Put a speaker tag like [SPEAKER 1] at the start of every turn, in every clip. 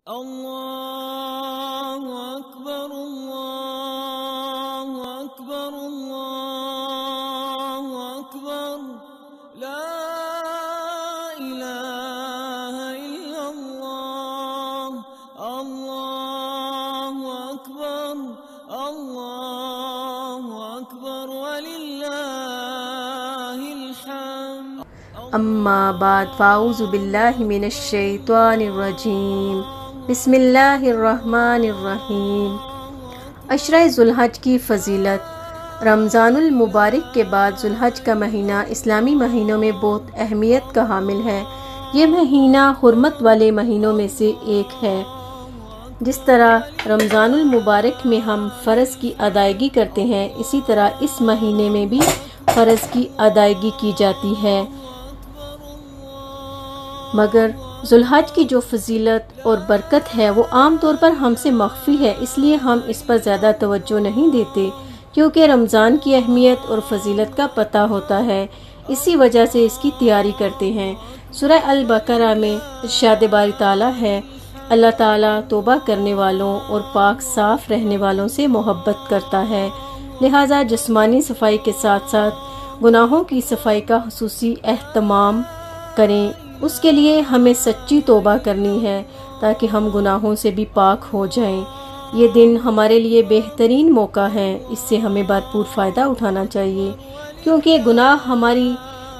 [SPEAKER 1] اللہ اکبر اللہ اکبر اللہ اکبر لا الہ الا اللہ اللہ اکبر وللہ الحمد۔
[SPEAKER 2] اما بعد فاعوذ باللہ من الشیطان الرجیم، بسم اللہ الرحمن الرحیم۔ عشرہ ذوالحج کی فضیلت۔ رمضان المبارک کے بعد ذوالحج کا مہینہ اسلامی مہینوں میں بہت اہمیت کا حامل ہے۔ یہ مہینہ حرمت والے مہینوں میں سے ایک ہے۔ جس طرح رمضان المبارک میں ہم فرض کی ادائیگی کرتے ہیں، اسی طرح اس مہینے میں بھی فرض کی ادائیگی کی جاتی ہے۔ مگر ذوالحج کی جو فضیلت اور برکت ہے وہ عام طور پر ہم سے مخفی ہے، اس لیے ہم اس پر زیادہ توجہ نہیں دیتے، کیونکہ رمضان کی اہمیت اور فضیلت کا پتہ ہوتا ہے، اسی وجہ سے اس کی تیاری کرتے ہیں۔ سورہ البقرہ میں ارشاد باری تعالیٰ ہے، اللہ تعالیٰ توبہ کرنے والوں اور پاک صاف رہنے والوں سے محبت کرتا ہے، لہٰذا جسمانی صفائی کے ساتھ ساتھ گناہوں کی صفائی کا خصوصی اہتمام کریں۔ اس کے لیے ہمیں سچی توبہ کرنی ہے تاکہ ہم گناہوں سے بھی پاک ہو جائیں۔ یہ دن ہمارے لیے بہترین موقع ہے، اس سے ہمیں بھرپور فائدہ اٹھانا چاہیے، کیونکہ گناہ ہماری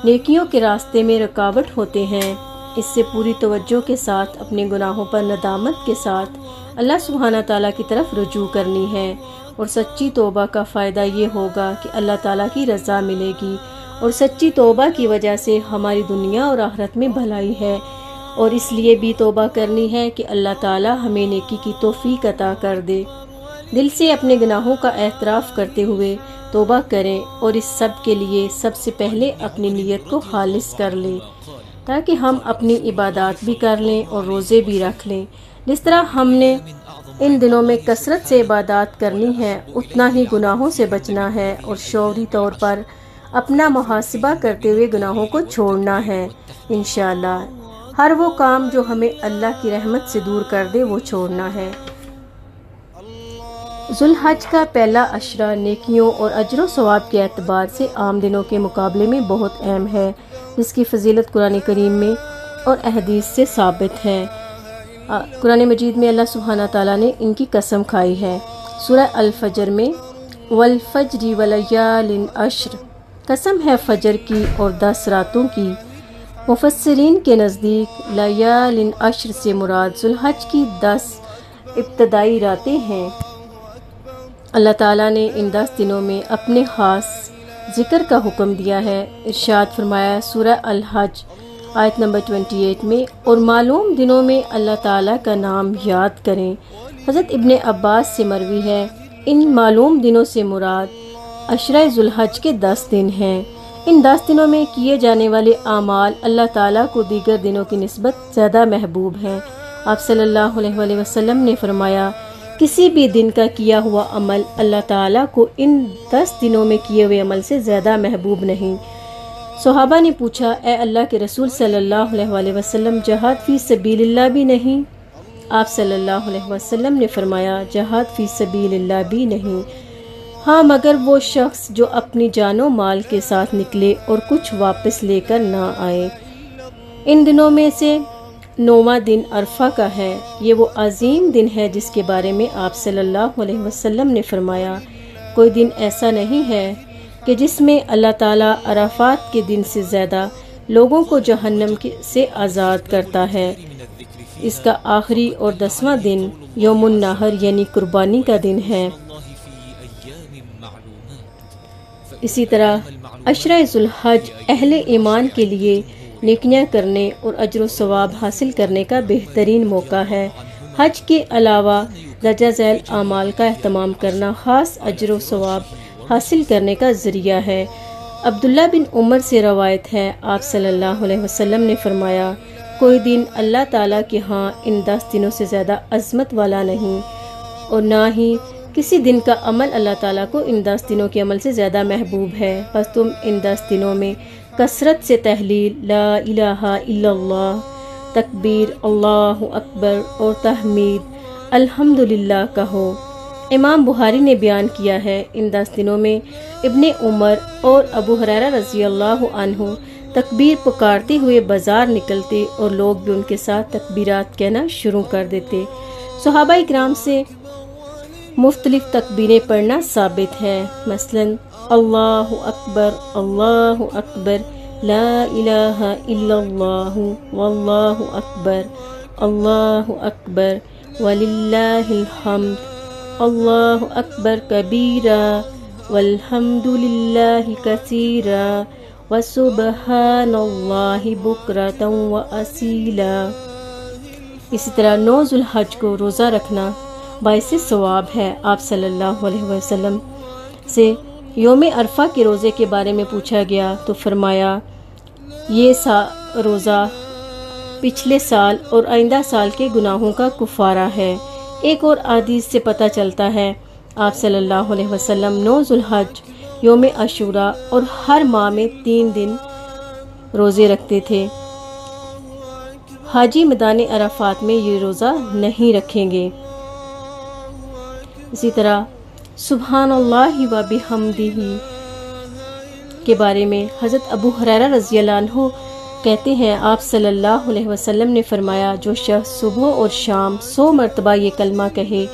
[SPEAKER 2] نیکیوں کے راستے میں رکاوٹ ہوتے ہیں۔ اس سے پوری توجہ کے ساتھ اپنے گناہوں پر ندامت کے ساتھ اللہ سبحانہ تعالیٰ کی طرف رجوع کرنی ہے، اور سچی توبہ کا فائدہ یہ ہوگا کہ اللہ تعالیٰ کی رضا ملے گی، اور سچی توبہ کی وجہ سے ہماری دنیا اور آخرت میں بھلائی ہے، اور اس لیے بھی توبہ کرنی ہے کہ اللہ تعالیٰ ہمیں نیکی کی توفیق عطا کر دے۔ دل سے اپنے گناہوں کا اعتراف کرتے ہوئے توبہ کریں، اور اس سب کے لیے سب سے پہلے اپنی نیت کو خالص کر لیں، تاکہ ہم اپنی عبادات بھی کر لیں اور روزے بھی رکھ لیں۔ جس طرح ہم نے ان دنوں میں کثرت سے عبادات کرنی ہے، اتنا ہی گناہوں سے بچنا ہے، اور شعوری طور پر اپنا محاسبہ کرتے ہوئے گناہوں کو چھوڑنا ہے۔ انشاءاللہ ہر وہ کام جو ہمیں اللہ کی رحمت سے دور کر دے وہ چھوڑنا ہے۔ ذوالحج کا پہلا عشرہ نیکیوں اور اجر و ثواب کے اعتبار سے عام دنوں کے مقابلے میں بہت اہم ہے، جس کی فضیلت قرآن کریم میں اور احادیث سے ثابت ہے۔ قرآن مجید میں اللہ سبحانہ تعالیٰ نے ان کی قسم کھائی ہے۔ سورہ الفجر میں والفجر ولیال عشر، قسم ہے فجر کی اور 10 راتوں کی۔ مفسرین کے نزدیک لیال عشر سے مراد ذوالحج کی 10 ابتدائی راتیں ہیں۔ اللہ تعالیٰ نے ان 10 دنوں میں اپنے خاص ذکر کا حکم دیا ہے۔ ارشاد فرمایا سورہ الحج آیت نمبر 28 میں، اور معلوم دنوں میں اللہ تعالیٰ کا نام یاد کریں۔ حضرت ابن عباس سے مروی ہے، ان معلوم دنوں سے مراد عشرہ ذوالحج کے 10 دن ہیں۔ ان 10 دنوں میں کیے جانے والے اعمال اللہ تعالیٰ کو دیگر دنوں کی نسبت زیادہ محبوب ہیں۔ آپ صلی اللہ علیہ وآلہ وسلم نے فرمایا، کسی بھی دن کا کیا ہوا عمل اللہ تعالیٰ کو ان 10 دنوں میں کیے ہوئے عمل سے زیادہ محبوب نہیں۔ صحابہ نے پوچھا، اے اللہ کے رسول صلی اللہ علیہ وآلہ وسلم، جہاد فی سبیل اللہ بھی نہیں؟ آپ صلی اللہ علیہ وسلم نے فرمایا، جہاد فی سبیل اللہ بھی نہیں، ہاں مگر وہ شخص جو اپنی جان و مال کے ساتھ نکلے اور کچھ واپس لے کر نہ آئے۔ ان دنوں میں سے 9واں دن عرفہ کا ہے۔ یہ وہ عظیم دن ہے جس کے بارے میں آپ صلی اللہ علیہ وسلم نے فرمایا، کوئی دن ایسا نہیں ہے کہ جس میں اللہ تعالیٰ عرفات کے دن سے زیادہ لوگوں کو جہنم سے آزاد کرتا ہے۔ اس کا آخری اور 10واں دن یوم النحر یعنی قربانی کا دن ہے۔ اسی طرح عشرہ ذوالحج اہل ایمان کے لیے نیکیاں کرنے اور اجر و ثواب حاصل کرنے کا بہترین موقع ہے۔ حج کے علاوہ درجہ ذیل اعمال کا اہتمام کرنا خاص اجر و ثواب حاصل کرنے کا ذریعہ ہے۔ عبداللہ بن عمر سے روایت ہے، آپ صلی اللہ علیہ وسلم نے فرمایا، کوئی دن اللہ تعالیٰ کے ہاں ان 10 دنوں سے زیادہ عظمت والا نہیں، اور نہ ہی کسی دن کا عمل اللہ تعالیٰ کو ان 10 دنوں کے عمل سے زیادہ محبوب ہے۔ بس تم ان 10 دنوں میں کثرت سے تحلیل لا الہ الا اللہ تکبیر اللہ اکبر اور تحمید الحمدللہ کہو۔ امام بخاری نے بیان کیا ہے ان 10 دنوں میں ابن عمر اور ابو ہریرہ رضی اللہ عنہ تکبیر پکارتے ہوئے بازار نکلتے اور لوگ بھی ان کے ساتھ تکبیرات کہنا شروع کر دیتے۔ صحابہ کرام سے مختلف تکبیریں پڑھنا ثابت ہے، مثلا اللہ اکبر، لا الہ الا اللہ واللہ اکبر، اللہ اکبر وللہ الحمد، اللہ اکبر کبیرا والحمد للہ کثیرا وسبحان اللہ بکرۃ واسیلا۔ اسی طرح 9 ذو الحج کو روزہ رکھنا باعث ثواب ہے۔ آپ صلی اللہ علیہ وسلم سے یوم عرفہ کے روزے کے بارے میں پوچھا گیا تو فرمایا یہ روزہ پچھلے سال اور آئندہ سال کے گناہوں کا کفارہ ہے۔ ایک اور حدیث سے پتہ چلتا ہے آپ صلی اللہ علیہ وسلم 9 ذو الحج، یوم عاشوراء اور ہر ماہ میں 3 دن روزے رکھتے تھے۔ حاجی میدان عرفات میں یہ روزہ نہیں رکھیں گے۔ اسی طرح سبحان اللہ و بحمدہ کے بارے میں حضرت ابو ہریرہ رضی اللہ عنہ کہتے ہیں آپ صلی اللہ علیہ وسلم نے فرمایا جو شخص صبح اور شام 100 مرتبہ یہ کلمہ کہے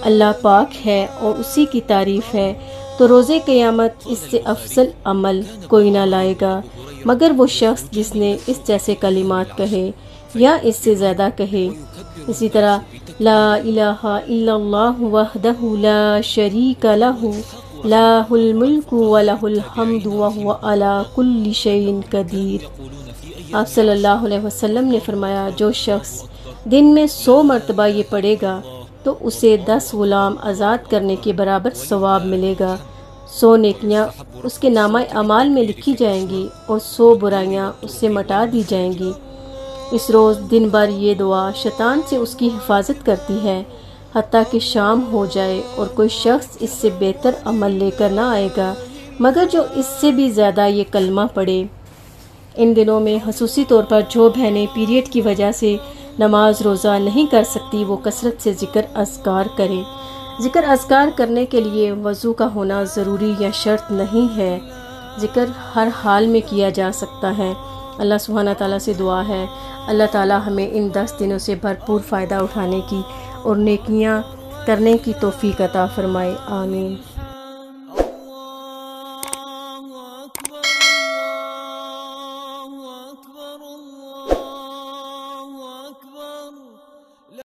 [SPEAKER 2] اللہ پاک ہے اور اسی کی تعریف ہے تو روزے قیامت اس سے افضل عمل کوئی نہ لائے گا مگر وہ شخص جس نے اس جیسے کلمات کہے یا اس سے زیادہ کہے۔ اسی طرح لا الہ الا اللہ وحدہ لا شریک لہ لہ الملک ولہ الحمد وہو علی کل شیء قدیر۔ آپ صلی اللہ علیہ وسلم نے فرمایا جو شخص دن میں 100 مرتبہ یہ پڑھے گا تو اسے 10 غلام آزاد کرنے کے برابر ثواب ملے گا، 100 نیکیاں اس کے نامہ اعمال میں لکھی جائیں گی اور 100 برائیاں اس سے مٹا دی جائیں گی۔ اس روز دن بھر یہ دعا شیطان سے اس کی حفاظت کرتی ہے حتیٰ کہ شام ہو جائے اور کوئی شخص اس سے بہتر عمل لے کر نہ آئے گا مگر جو اس سے بھی زیادہ یہ کلمہ پڑھے۔ ان دنوں میں خصوصی طور پر جو بہنیں پیریڈ کی وجہ سے نماز روزہ نہیں کر سکتی وہ کثرت سے ذکر اذکار کریں۔ ذکر اذکار کرنے کے لیے وضو کا ہونا ضروری یا شرط نہیں ہے، ذکر ہر حال میں کیا جا سکتا ہے۔ اللہ سبحانہ تعالیٰ سے دعا ہے اللہ تعالیٰ ہمیں ان 10 دنوں سے بھرپور فائدہ اٹھانے کی اور نیکیاں کرنے کی توفیق عطا فرمائے، آمین۔